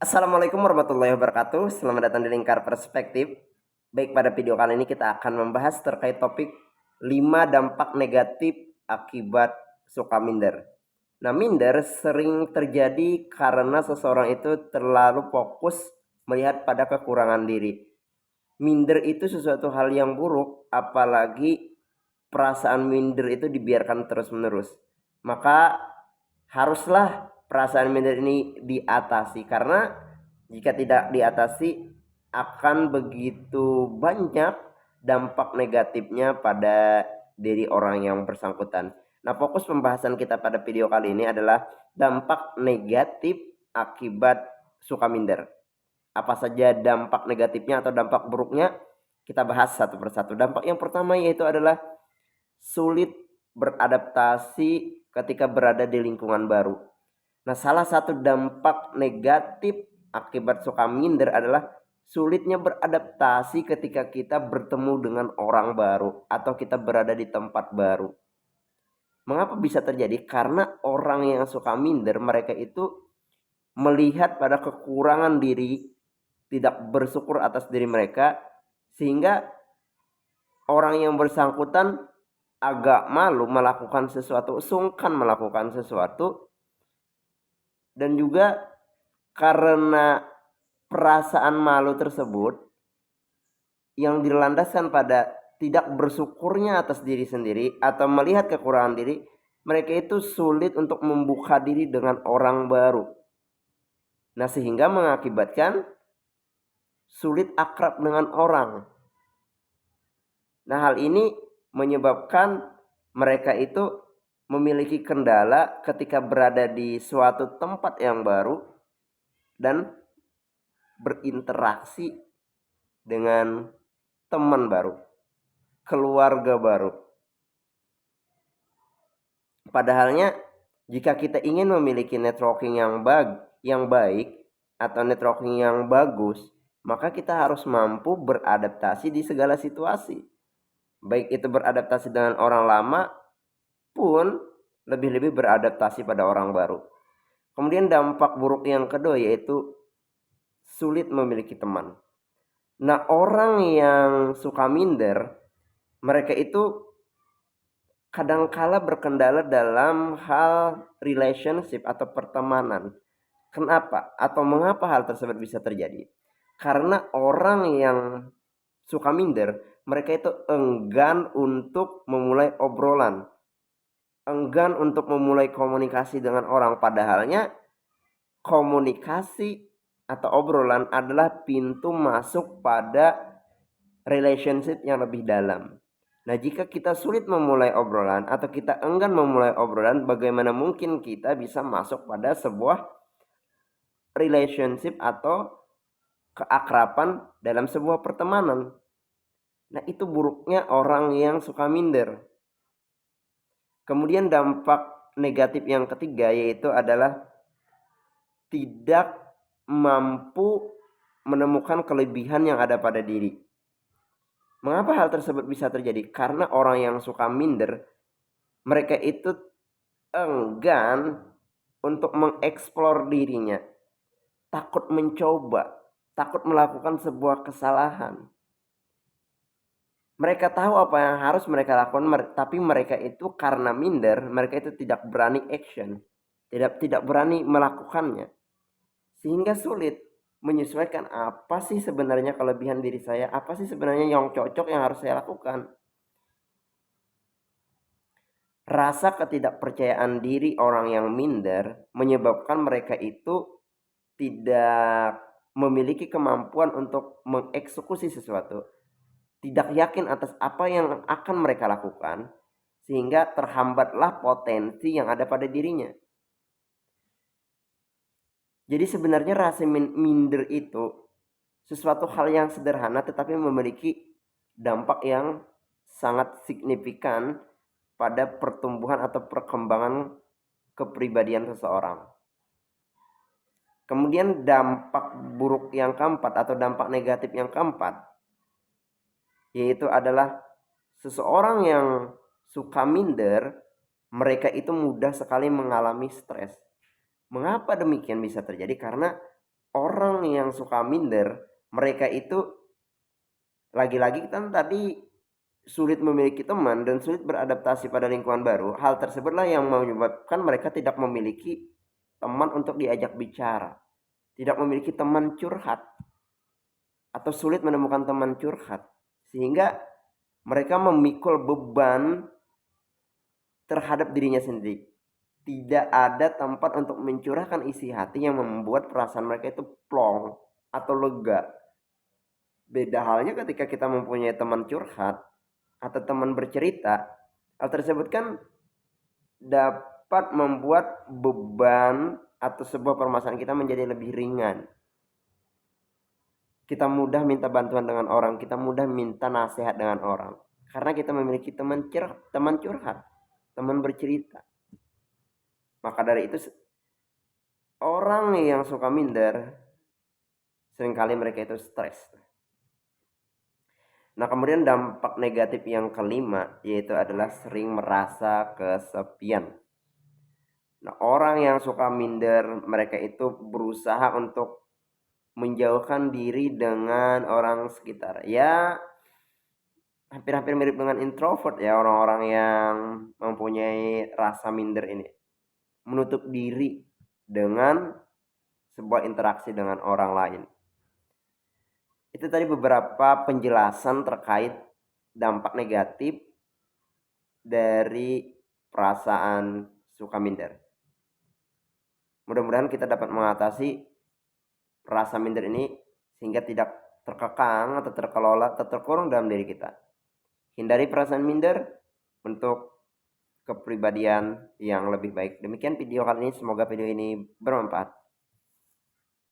Assalamualaikum warahmatullahi wabarakatuh. Selamat datang di Lingkar Perspektif. Baik, pada video kali ini kita akan membahas terkait topik 5 dampak negatif akibat suka minder. Nah, minder sering terjadi karena seseorang itu terlalu fokus melihat pada kekurangan diri. Minder itu sesuatu hal yang buruk, apalagi perasaan minder itu dibiarkan terus-menerus. Maka haruslah perasaan minder ini diatasi, karena jika tidak diatasi akan begitu banyak dampak negatifnya pada diri orang yang bersangkutan. Nah, fokus pembahasan kita pada video kali ini adalah dampak negatif akibat suka minder. Apa saja dampak negatifnya atau dampak buruknya? Kita bahas satu persatu. Dampak yang pertama yaitu adalah sulit beradaptasi ketika berada di lingkungan baru. Nah, salah satu dampak negatif akibat suka minder adalah sulitnya beradaptasi ketika kita bertemu dengan orang baru atau kita berada di tempat baru. Mengapa bisa terjadi? Karena orang yang suka minder, mereka itu melihat pada kekurangan diri, tidak bersyukur atas diri mereka, sehingga orang yang bersangkutan agak malu melakukan sesuatu, sungkan melakukan sesuatu, dan juga karena perasaan malu tersebut yang dilandaskan pada tidak bersyukurnya atas diri sendiri atau melihat kekurangan diri, mereka itu sulit untuk membuka diri dengan orang baru. Nah, sehingga mengakibatkan sulit akrab dengan orang. Nah, hal ini menyebabkan mereka itu memiliki kendala ketika berada di suatu tempat yang baru dan berinteraksi dengan teman baru, keluarga baru. Padahalnya jika kita ingin memiliki networking yang baik atau networking yang bagus, maka kita harus mampu beradaptasi di segala situasi. Baik itu beradaptasi dengan orang lama pun lebih-lebih beradaptasi pada orang baru. Kemudian dampak buruk yang kedua yaitu sulit memiliki teman. Nah, orang yang suka minder, mereka itu kadangkala berkendala dalam hal relationship atau pertemanan. Kenapa? Atau mengapa hal tersebut bisa terjadi? Karena orang yang suka minder, mereka itu enggan untuk memulai obrolan, enggan untuk memulai komunikasi dengan orang. Padahalnya komunikasi atau obrolan adalah pintu masuk pada relationship yang lebih dalam. Nah, jika kita sulit memulai obrolan atau kita enggan memulai obrolan, bagaimana mungkin kita bisa masuk pada sebuah relationship atau keakraban dalam sebuah pertemanan? Nah, itu buruknya orang yang suka minder. Kemudian dampak negatif yang ketiga yaitu adalah tidak mampu menemukan kelebihan yang ada pada diri. Mengapa hal tersebut bisa terjadi? Karena orang yang suka minder, mereka itu enggan untuk mengeksplor dirinya, takut mencoba, takut melakukan sebuah kesalahan. Mereka tahu apa yang harus mereka lakukan, tapi mereka itu karena minder, mereka itu tidak berani action, tidak berani melakukannya. Sehingga sulit menyesuaikan apa sih sebenarnya kelebihan diri saya, apa sih sebenarnya yang cocok yang harus saya lakukan. Rasa ketidakpercayaan diri orang yang minder menyebabkan mereka itu tidak memiliki kemampuan untuk mengeksekusi sesuatu, tidak yakin atas apa yang akan mereka lakukan, sehingga terhambatlah potensi yang ada pada dirinya. Jadi sebenarnya rasa minder itu sesuatu hal yang sederhana tetapi memiliki dampak yang sangat signifikan pada pertumbuhan atau perkembangan kepribadian seseorang. Kemudian dampak buruk yang keempat atau dampak negatif yang keempat yaitu adalah seseorang yang suka minder, mereka itu mudah sekali mengalami stres. Mengapa demikian bisa terjadi? Karena orang yang suka minder, mereka itu lagi-lagi kan tadi sulit memiliki teman dan sulit beradaptasi pada lingkungan baru. Hal tersebutlah yang menyebabkan mereka tidak memiliki teman untuk diajak bicara, tidak memiliki teman curhat, atau sulit menemukan teman curhat, sehingga mereka memikul beban terhadap dirinya sendiri. Tidak ada tempat untuk mencurahkan isi hati yang membuat perasaan mereka itu plong atau lega. Beda halnya ketika kita mempunyai teman curhat atau teman bercerita, hal tersebut kan dapat membuat beban atau sebuah permasalahan kita menjadi lebih ringan. Kita mudah minta bantuan dengan orang, kita mudah minta nasihat dengan orang, karena kita memiliki teman curhat, teman bercerita. Maka dari itu orang yang suka minder, seringkali mereka itu stres. Nah, kemudian dampak negatif yang kelima yaitu adalah sering merasa kesepian. Nah, orang yang suka minder, mereka itu berusaha untuk menjauhkan diri dengan orang sekitar. Ya, hampir-hampir mirip dengan introvert ya, orang-orang yang mempunyai rasa minder ini. Menutup diri dengan sebuah interaksi dengan orang lain. Itu tadi beberapa penjelasan terkait dampak negatif dari perasaan suka minder. Mudah-mudahan kita dapat mengatasi rasa minder ini sehingga tidak terkekang atau terkelola atau terkurung dalam diri kita. Hindari perasaan minder untuk kepribadian yang lebih baik. Demikian video kali ini, semoga video ini bermanfaat.